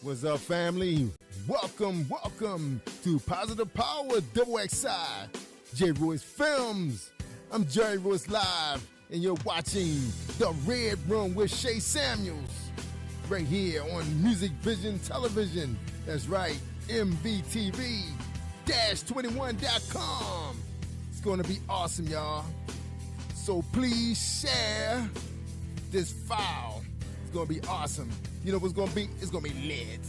What's up, family? Welcome to Positive Power XXI, J. Royce Films. I'm Jerry Royce Live, and you're watching The Red Room with Shay Samuels, right here on Music Vision Television. That's right, MVTV-21.com. It's going to be awesome, y'all. So please share this file. It's going to be awesome. You know what's going to be? It's going to be lit.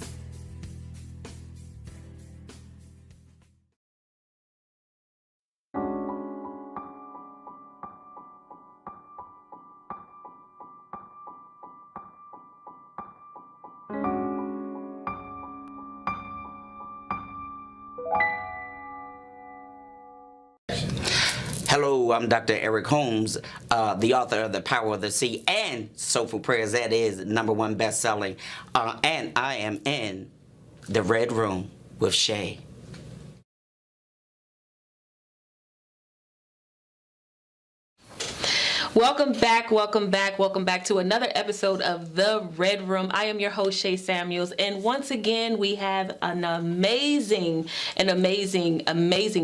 Hello, I'm Dr. Eric Holmes, the author of The Power of the Sea and Soulful Prayers. That is #1 best-selling. And I am in The Red Room with Shay. Welcome back to another episode of The Red Room. I am your host, Shay Samuels, and once again, we have an amazing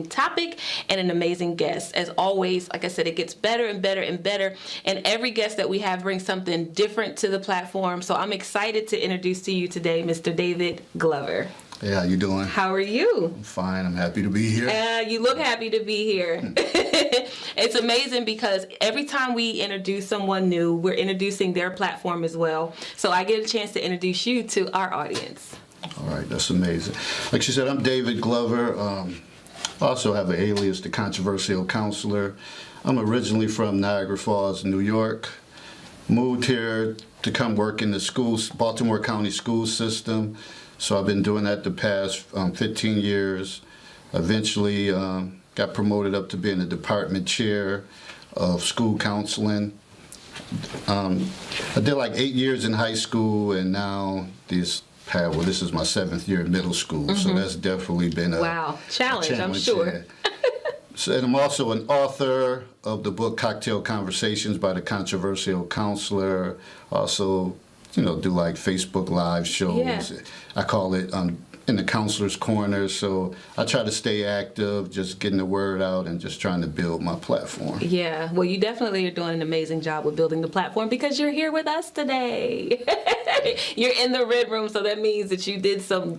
topic and an amazing guest. As always, like I said, it gets better and better and better, and every guest that we have brings something different to the platform, so I'm excited to introduce to you today Mr. David Glover. Hey, how you doing? How are you? I'm fine. I'm happy to be here. You look happy to be here. It's amazing because every time we introduce someone new, we're introducing their platform as well. So I get a chance to introduce you to our audience. All right, that's amazing. Like she said, I'm David Glover. I also have an alias, the Controversial Counselor. I'm originally from Niagara Falls, New York. Moved here to come work in the schools, Baltimore County school system. So I've been doing that the past 15 years. Eventually got promoted up to being the department chair of school counseling. I did like 8 years in high school, and now this is my 7th year in middle school. Mm-hmm. So that's definitely been a challenge, I'm sure. Yeah. So, and I'm also an author of the book Cocktail Conversations by the Controversial Counselor. Also, do like Facebook Live shows. Yeah. I call it in the Counselor's Corner. So I try to stay active, just getting the word out and just trying to build my platform. Yeah, well, you definitely are doing an amazing job with building the platform because you're here with us today. You're in the Red Room, so that means that you did some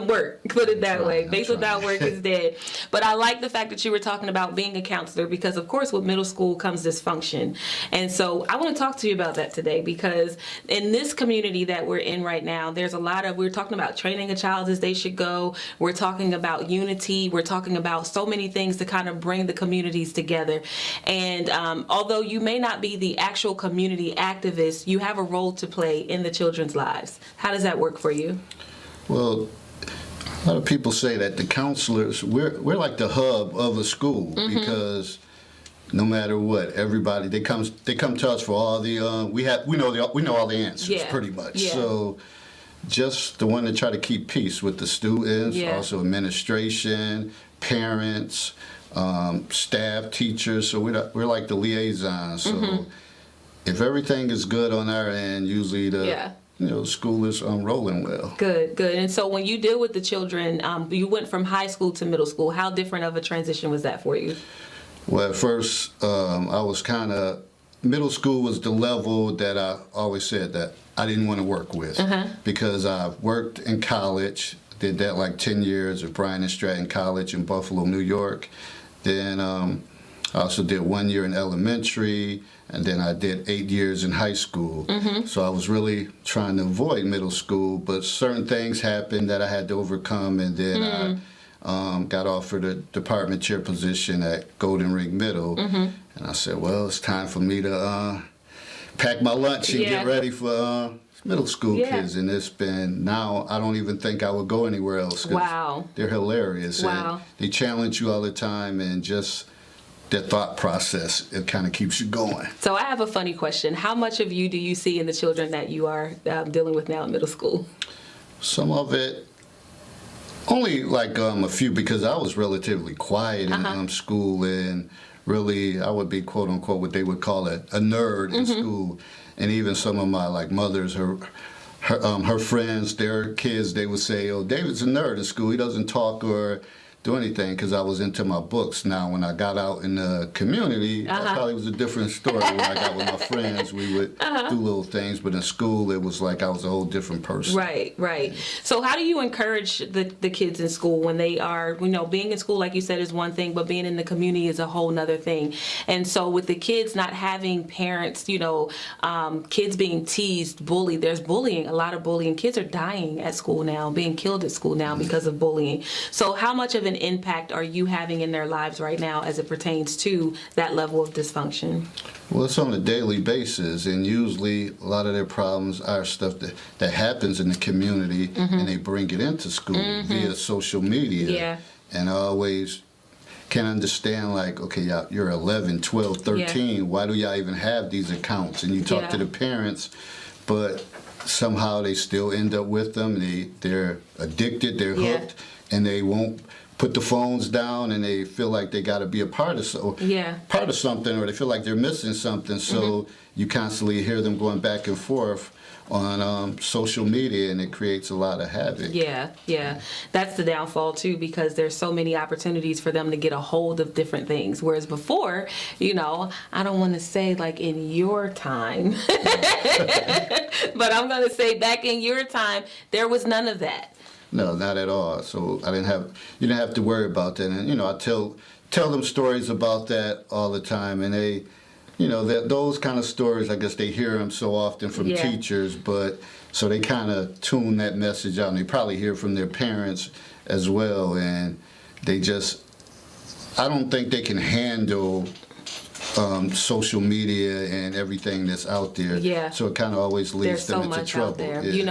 work. Put it that way. Faith without work is dead. But I like the fact that you were talking about being a counselor because, of course, with middle school comes dysfunction. And so I want to talk to you about that today because in this community that we're in right now, there's we're talking about training a child as they should go. We're talking about unity. We're talking about so many things to kind of bring the communities together. And although you may not be the actual community activist, you have a role to play in the children's lives. How does that work for you? Well, a lot of people say that the counselors, we're like the hub of a school. Mm-hmm. Because no matter what, everybody they come to us for all the we know all the answers pretty much. Yeah. So just the one to try to keep peace with the students, also administration, parents, staff, teachers. So we're like the liaisons. So if everything is good on our end, usually the school is rolling well. Good. And so when you deal with the children, you went from high school to middle school. How different of a transition was that for you? Well, at first, I was middle school was the level that I always said that I didn't want to work with because I've worked in college, did that like 10 years at Bryan and Stratton College in Buffalo, New York. Then I also did 1 year in elementary, and then I did 8 years in high school. Mm-hmm. So I was really trying to avoid middle school, but certain things happened that I had to overcome, and then I got offered a department chair position at Golden Ring Middle, and I said, well, it's time for me to pack my lunch and get ready for middle school kids. And it's been, now I don't even think I would go anywhere else. Wow. They're hilarious. Wow. And they challenge you all the time, and just their thought process, it kind of keeps you going. So I have a funny question. How much of you do you see in the children that you are dealing with now in middle school? Some of it, only like a few, because I was relatively quiet in school, and really I would be quote unquote what they would call a nerd in school. And even some of my like mothers, her friends, their kids, they would say, "Oh, David's a nerd in school. He doesn't talk or do anything," because I was into my books. Now, when I got out in the community, that probably was a different story. When I got with my friends, we would do little things, but in school, it was like I was a whole different person. Right. So how do you encourage the kids in school when they are, being in school, like you said, is one thing, but being in the community is a whole nother thing. And so with the kids not having parents, kids being teased, bullied, there's bullying, a lot of bullying. Kids are dying at school now, being killed at school now because of bullying. So how much of an impact are you having in their lives right now as it pertains to that level of dysfunction? Well, it's on a daily basis, and usually a lot of their problems are stuff that happens in the community, and they bring it into school via social media. Yeah. And I always can't understand, like, okay, you're 11, 12, 13, why do y'all even have these accounts? And you talk to the parents, but somehow they still end up with them. They're addicted, they're hooked, and they won't put the phones down, and they feel like they got to be a part of something, or they feel like they're missing something. So you constantly hear them going back and forth on social media, and it creates a lot of havoc. Yeah. That's the downfall too, because there's so many opportunities for them to get a hold of different things. Whereas before, I don't want to say like in your time, but I'm going to say back in your time, there was none of that. No, not at all. So you didn't have to worry about that. And I tell them stories about that all the time, and they, those kind of stories, I guess they hear them so often from teachers, but so they kind of tune that message out, and they probably hear from their parents as well, and I don't think they can handle social media and everything that's out there. Yeah. So it kind of always leads them into trouble. There's so much out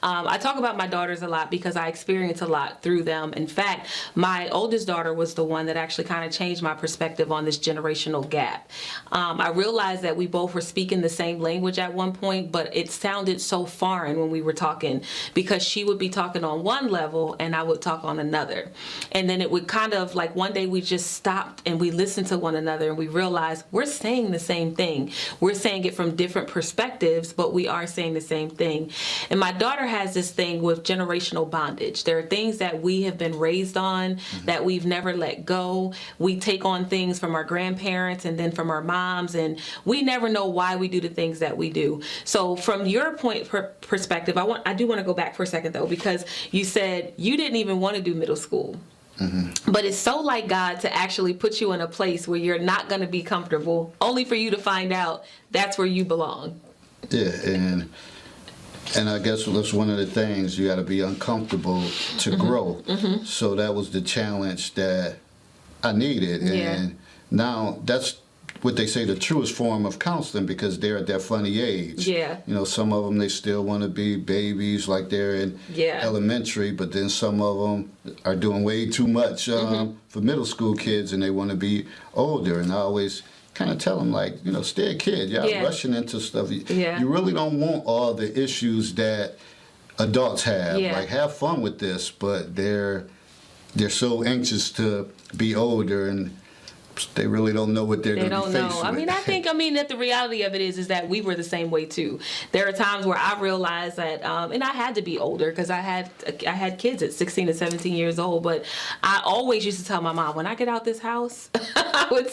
there. I talk about my daughters a lot because I experience a lot through them. In fact, my oldest daughter was the one that actually kind of changed my perspective on this generational gap. I realized that we both were speaking the same language at one point, but it sounded so foreign when we were talking, because she would be talking on one level and I would talk on another. And then it would kind of like one day we just stopped and we listened to one another, and we realized we're saying the same thing. We're saying it from different perspectives, but we are saying the same thing. And my daughter has this thing with generational bondage. There are things that we have been raised on that we've never let go. We take on things from our grandparents and then from our moms, and we never know why we do the things that we do. So from your perspective, I do want to go back for a second though, because you said you didn't even want to do middle school. But it's so like God to actually put you in a place where you're not going to be comfortable, only for you to find out that's where you belong. Yeah, and I guess that's one of the things, you got to be uncomfortable to grow. So that was the challenge that I needed. And now that's what they say the truest form of counseling, because they're at that funny age. Yeah. Some of them, they still want to be babies like they're in elementary, but then some of them are doing way too much for middle school kids, and they want to be older. And I always kind of tell them, like, stay a kid. Y'all rushing into stuff. You really don't want all the issues that adults have. Like, have fun with this, but they're so anxious to be older, and they really don't know what they're going to be faced with. I mean that the reality of it is that we were the same way too. There are times where I realized that, and I had to be older because I had kids at 16 and 17 years old. But I always used to tell my mom, when I get out this house, I would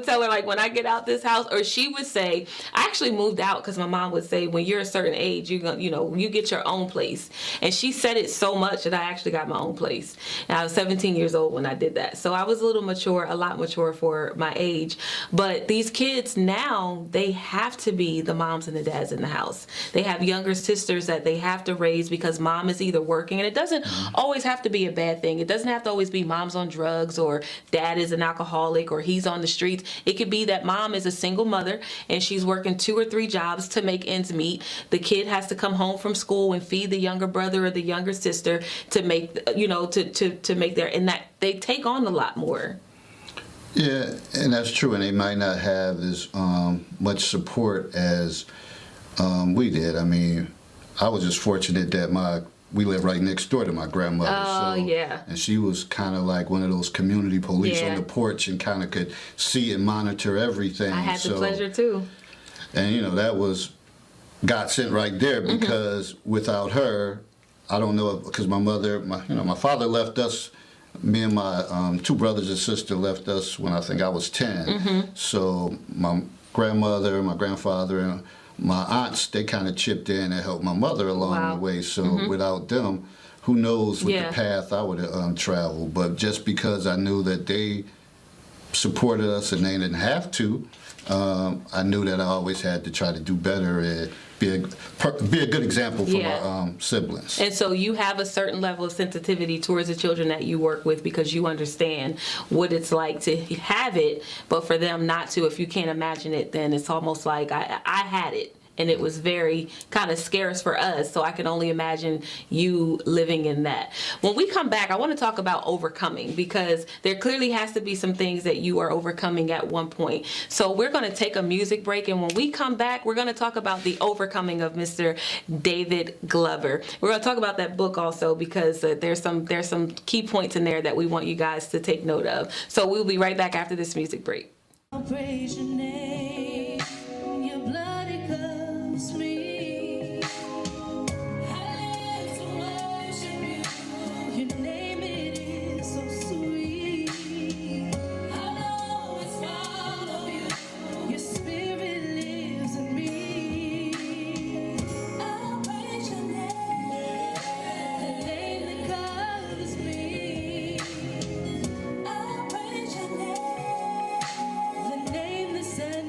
tell her like, when I get out this house, or she would say, I actually moved out because my mom would say, when you're a certain age, you get your own place. And she said it so much that I actually got my own place. And I was 17 years old when I did that. So I was a lot mature for my age. But these kids now, they have to be the moms and the dads in the house. They have younger sisters that they have to raise because mom is either working, and it doesn't always have to be a bad thing. It doesn't have to always be mom's on drugs or dad is an alcoholic or he's on the streets. It could be that mom is a single mother and she's working 2 or 3 jobs to make ends meet. The kid has to come home from school and feed the younger brother or the younger sister to make, to make their, and that they take on a lot more. Yeah, and that's true, and they might not have as much support as we did. I mean, I was just fortunate that we lived right next door to my grandmother. And she was kind of like one of those community police on the porch, and kind of could see and monitor everything. I had the pleasure too. And that was God sent right there, because without her, I don't know, because my father left us. Me and my two brothers and sister left us when I think I was 10. So my grandmother, my grandfather, and my aunts, they kind of chipped in and helped my mother along the way. So without them, who knows what the path I would have traveled. But just because I knew that they supported us and they didn't have to, I knew that I always had to try to do better and be a good example for my siblings. And so you have a certain level of sensitivity towards the children that you work with, because you understand what it's like to have it, but for them not to. If you can't imagine it, then it's almost like I had it. And it was very kind of scarce for us, so I can only imagine you living in that. When we come back, I want to talk about overcoming, because there clearly has to be some things that you are overcoming at one point. So we're going to take a music break, and when we come back, we're going to talk about the overcoming of Mr. David Glover. We're going to talk about that book also, because there's some key points in there that we want you guys to take note of. So we'll be right back after this music break. I'll praise your name, your blood it covers me. I live to worship you, your name it is so sweet. I'll always follow you, your spirit lives in me. I'll praise your name, the name that covers me. I'll praise your name. The name that sets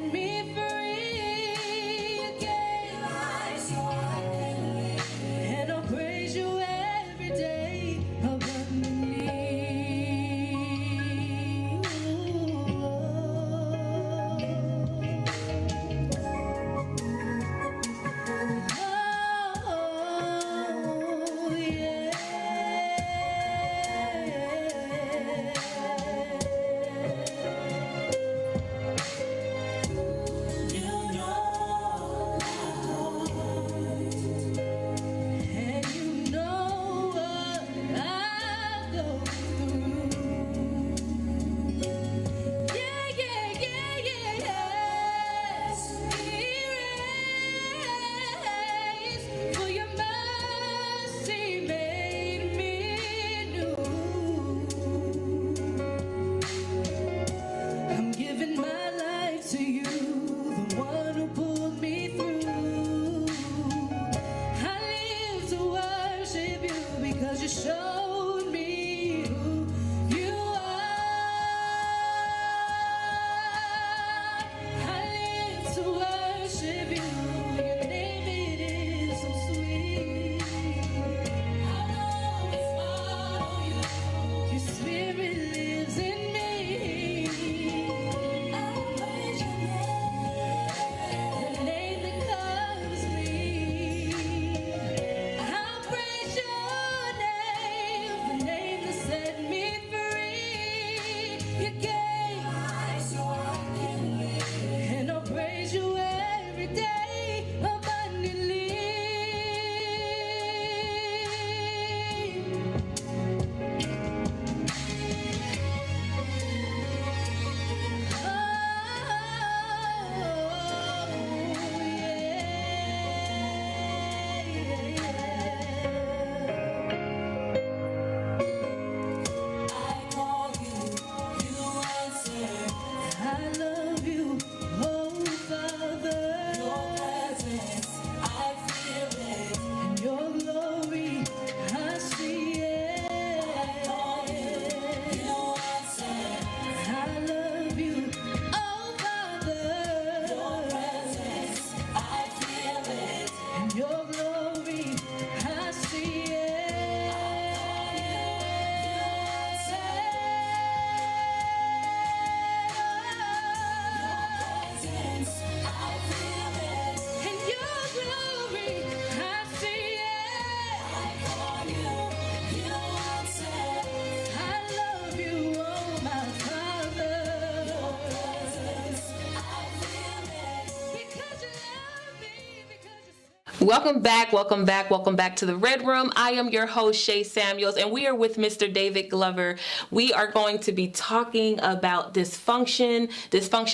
Welcome back to the Red Room. I am your host, Shay Samuels, and we are with Mr. David Glover. We are going to be talking about dysfunction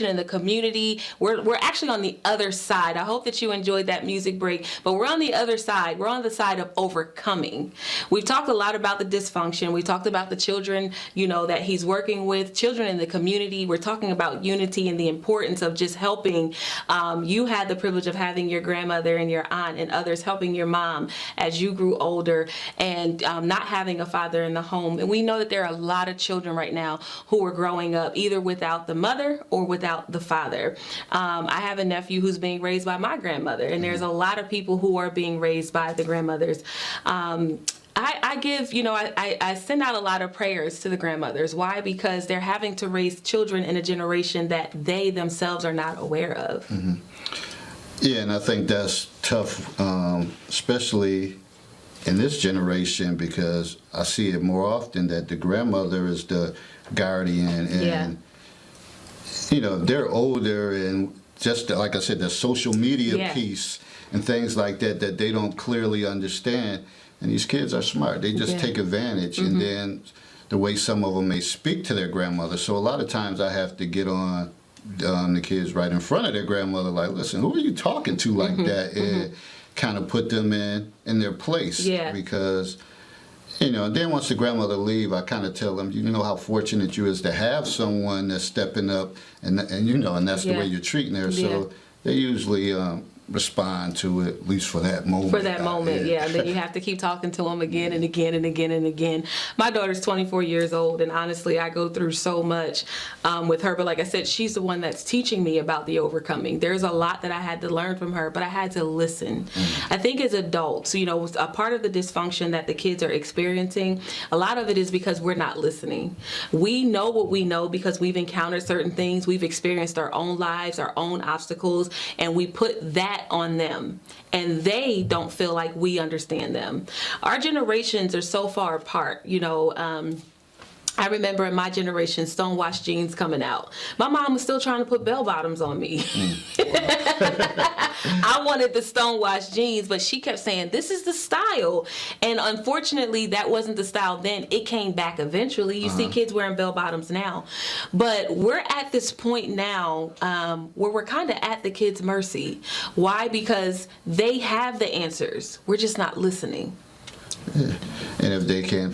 in the community. We're actually on the other side. I hope that you enjoyed that music break, but we're on the other side. We're on the side of overcoming. We've talked a lot about the dysfunction. We talked about the children, that he's working with, children in the community. We're talking about unity and the importance of just helping. You had the privilege of having your grandmother and your aunt and others helping your mom as you grew older, and not having a father in the home. And we know that there are a lot of children right now who are growing up either without the mother or without the father. I have a nephew who's being raised by my grandmother, and there's a lot of people who are being raised by the grandmothers. I send out a lot of prayers to the grandmothers. Why? Because they're having to raise children in a generation that they themselves are not aware of. Mm-hmm. Yeah, and I think that's tough, especially in this generation, because I see it more often that the grandmother is the guardian, and they're older, and just like I said, the social media piece and things like that they don't clearly understand. And these kids are smart; they just take advantage, and then the way some of them may speak to their grandmother. So a lot of times I have to get on the kids right in front of their grandmother, like, listen, who are you talking to like that? And kind of put them in their place. Because, then once the grandmother leave, I kind of tell them, how fortunate you is to have someone that's stepping up, and that's the way you're treating her. So they usually respond to it, at least for that moment. And then you have to keep talking to them again and again and again and again. My daughter's 24 years old, and honestly, I go through so much with her. But like I said, she's the one that's teaching me about the overcoming. There's a lot that I had to learn from her, but I had to listen. I think as adults, a part of the dysfunction that the kids are experiencing, a lot of it is because we're not listening. We know what we know because we've encountered certain things. We've experienced our own lives, our own obstacles, and we put that on them, and they don't feel like we understand them. Our generations are so far apart. I remember in my generation, stonewashed jeans coming out. My mom was still trying to put bell bottoms on me. I wanted the stonewashed jeans, but she kept saying, this is the style. And unfortunately, that wasn't the style then. It came back eventually. You see kids wearing bell bottoms now. But we're at this point now where we're kind of at the kids' mercy. Why? Because they have the answers. We're just not listening. Yeah. And if they can,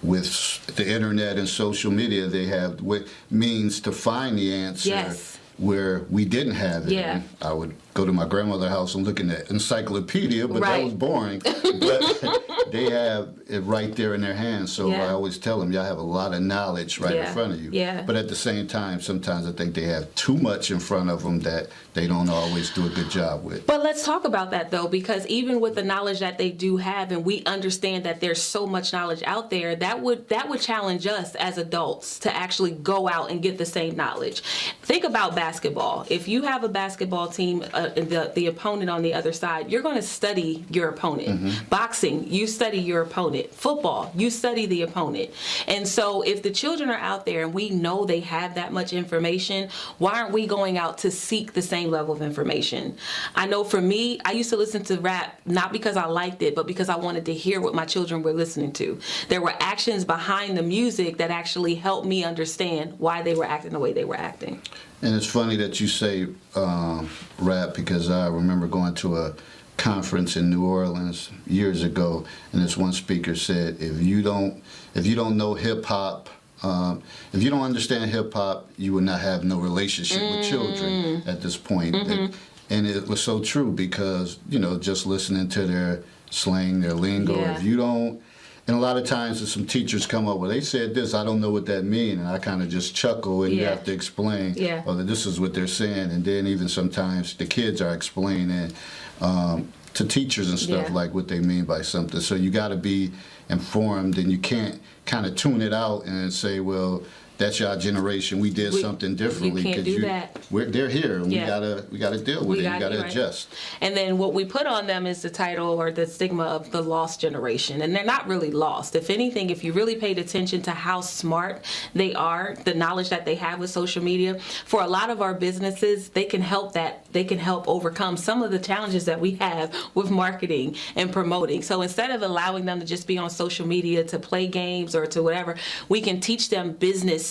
with the internet and social media, they have means to find the answer where we didn't have it. Yeah. I would go to my grandmother's house and look in the encyclopedia, but that was boring. But they have it right there in their hands. So I always tell them, y'all have a lot of knowledge right in front of you. Yeah. But at the same time, sometimes I think they have too much in front of them that they don't always do a good job with. But let's talk about that, though, because even with the knowledge that they do have, and we understand that there's so much knowledge out there, that would challenge us as adults to actually go out and get the same knowledge. Think about basketball. If you have a basketball team, the opponent on the other side, you're going to study your opponent. Boxing, you study your opponent. Football, you study the opponent. And so if the children are out there and we know they have that much information, why aren't we going out to seek the same level of information? I know for me, I used to listen to rap not because I liked it, but because I wanted to hear what my children were listening to. There were actions behind the music that actually helped me understand why they were acting the way they were acting. And it's funny that you say rap, because I remember going to a conference in New Orleans years ago, and this one speaker said, if you don't know hip hop, if you don't understand hip hop, you will not have no relationship with children at this point. And it was so true, because just listening to their slang, their lingo, if you don't. And a lot of times there's some teachers come up, well, they said this, I don't know what that means. And I kind of just chuckle, and you have to explain, this is what they're saying. And then even sometimes the kids are explaining to teachers and stuff like what they mean by something. So you got to be informed, and you can't kind of tune it out and say, well, that's your generation. We did something differently. You can't do that. They're here, and Yeah. we gotta deal with it. You gotta adjust. And then what we put on them is the title or the stigma of the lost generation. And they're not really lost. If anything, if you really paid attention to how smart they are, the knowledge that they have with social media, for a lot of our businesses, they can help overcome some of the challenges that we have with marketing and promoting. So instead of allowing them to just be on social media to play games or to whatever, we can teach them business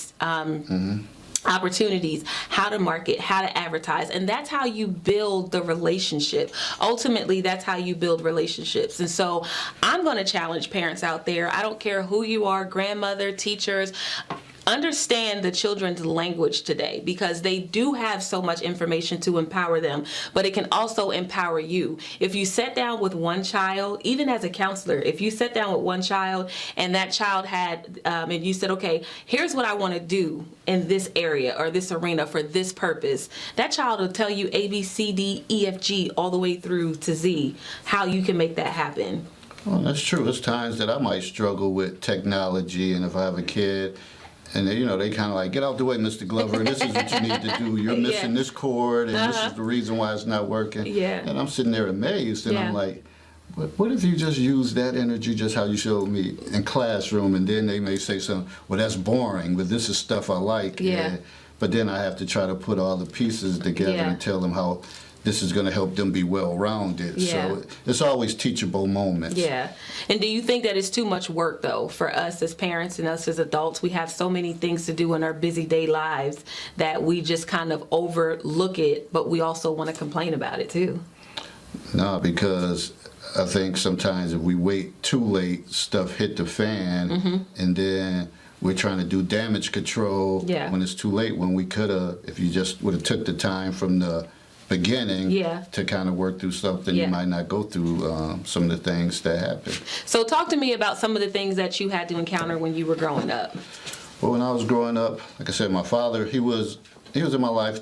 opportunities, how to market, how to advertise, and that's how you build the relationship. Ultimately, that's how you build relationships. And so I'm going to challenge parents out there. I don't care who you are, grandmother, teachers. Understand the children's language today, because they do have so much information to empower them, but it can also empower you. If you sit down with one child, even as a counselor, if you sit down with one child and that child had, and you said, okay, here's what I want to do in this area or this arena for this purpose, that child will tell you A, B, C, D, E, F, G, all the way through to Z, how you can make that happen. Well, that's true. There's times that I might struggle with technology, and if I have a kid, and they, they kind of like, get out the way, Mr. Glover, this is what you need to do. You're missing this cord, and this is the reason why it's not working. Yeah. And I'm sitting there amazed, and I'm like, what if you just use that energy just how you showed me in classroom? And then they may say something, well, that's boring, but this is stuff I like. Yeah. But then I have to try to put all the pieces together and tell them how this is going to help them be well-rounded. Yeah. So it's always teachable moments. Yeah. And do you think that it's too much work, though, for us as parents and us as adults? We have so many things to do in our busy day lives that we just kind of overlook it, but we also want to complain about it, too. No, because I think sometimes if we wait too late, stuff hit the fan, and then we're trying to do damage control when it's too late, when we could have, if you just would have took the time from the beginning to kind of work through something, you might not go through some of the things that happen. So talk to me about some of the things that you had to encounter when you were growing up. Well, when I was growing up, like I said, my father, he was in my life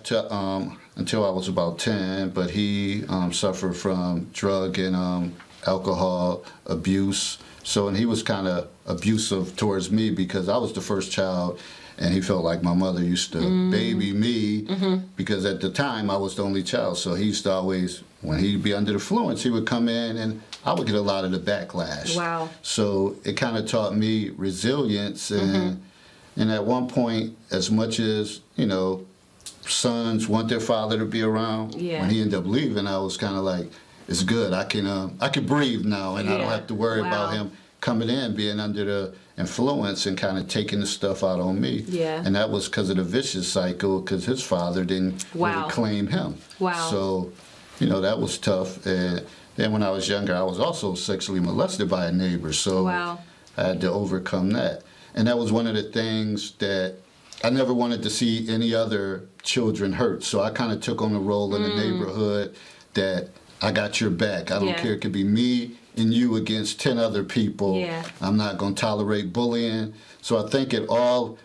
until I was about 10, but he suffered from drug and alcohol abuse. So, and he was kind of abusive towards me because I was the first child, and he felt like my mother used to baby me because at the time I was the only child. So he used to always, when he'd be under the influence, he would come in and I would get a lot of the backlash. Wow. So it kind of taught me resilience. And at one point, as much as, sons want their father to be around, when he ended up leaving, I was kind of like, it's good. I can breathe now, and I don't have to worry about him coming in, being under the influence and kind of taking the stuff out on me. Yeah. And that was because of the vicious cycle, because his father didn't really claim him. Wow. So, that was tough. And then when I was younger, I was also sexually molested by a neighbor. So I had to overcome that. And that was one of the things that I never wanted to see any other children hurt. So I kind of took on the role in the neighborhood that I got your back. I don't care. It could be me and you against 10 other people. Yeah. I'm not going to tolerate bullying. So I think it all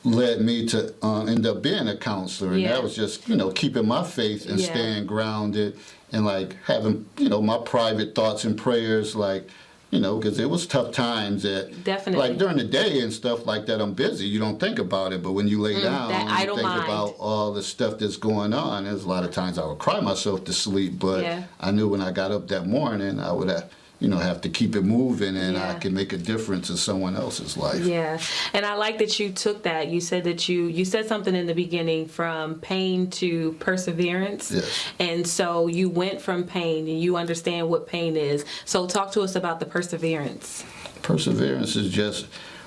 led me to end up being a counselor. And that was just, keeping my faith and staying grounded and like having, my private thoughts and prayers, like, because it was tough times that, definitely, like during the day and stuff like that, I'm busy. You don't think about it, but when you lay down, you think about all the stuff that's going on. There's a lot of times I would cry myself to sleep, but I knew when I got up that morning, I would have to keep it moving, and I can make a difference in someone else's life. Yeah, and I like that you took that. You said that you said something in the beginning, from pain to perseverance. Yes. And so you went from pain, and you understand what pain is. So talk to us about the perseverance. Perseverance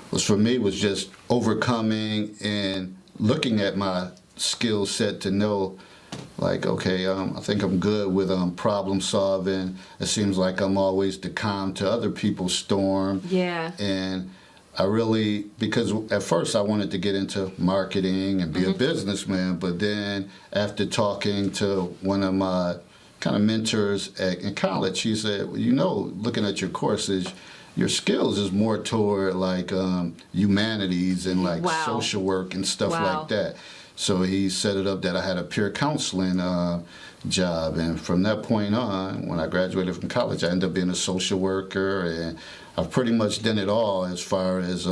was for me just overcoming and looking at my skill set to know, like, okay, I think I'm good with problem solving. It seems like I'm always the calm to other people's storm. Yeah. And I really, because at first I wanted to get into marketing and be a businessman, but then after talking to one of my kind of mentors in college, he said, well, looking at your courses, your skills is more toward like humanities and like social work and stuff like that. So he set it up that I had a peer counseling job. And from that point on, when I graduated from college, I ended up being a social worker. And I've pretty much done it all as far as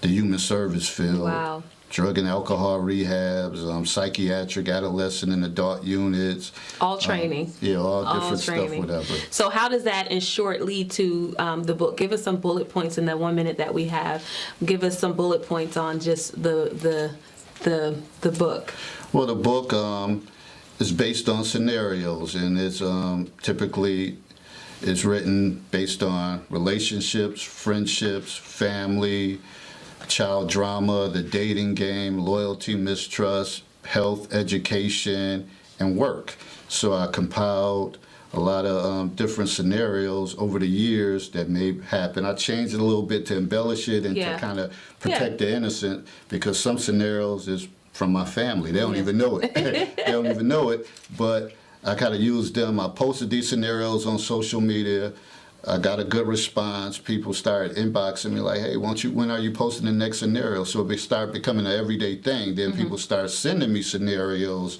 the human service field. Wow. Drug and alcohol rehabs, psychiatric, adolescent and adult units. All training. All different training. stuff, whatever. So how does that, in short, lead to the book? Give us some bullet points in that 1 minute that we have. Give us some bullet points on just the book. Well, the book is based on scenarios, and it's typically is written based on relationships, friendships, family, child drama, the dating game, loyalty, mistrust, health, education, and work. So I compiled a lot of different scenarios over the years that may happen. I changed it a little bit to embellish it and to kind of protect the innocent, because some scenarios is from my family. They don't even know it. They don't even know it, but I kind of used them. I posted these scenarios on social media. I got a good response. People started inboxing me like, hey, when are you posting the next scenario? So it started becoming an everyday thing. Then people started sending me scenarios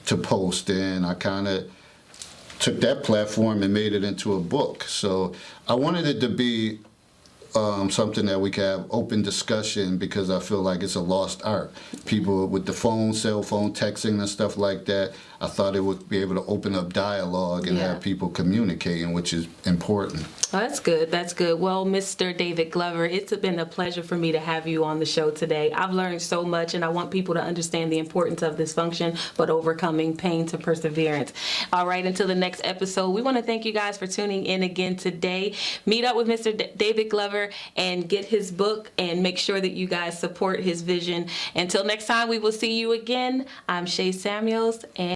to post, and I kind of took that platform and made it into a book. So I wanted it to be something that we can have open discussion, because I feel like it's a lost art. People with the phone, cell phone, texting and stuff like that, I thought it would be able to open up dialogue and have people communicating, which is important. Oh, that's good. That's good. Well, Mr. David Glover, it's been a pleasure for me to have you on the show today. I've learned so much, and I want people to understand the importance of dysfunction, but overcoming pain to perseverance. All right, until the next episode, we want to thank you guys for tuning in again today. Meet up with Mr. David Glover and get his book, and make sure that you guys support his vision. Until next time, we will see you again. I'm Shay Samuels, and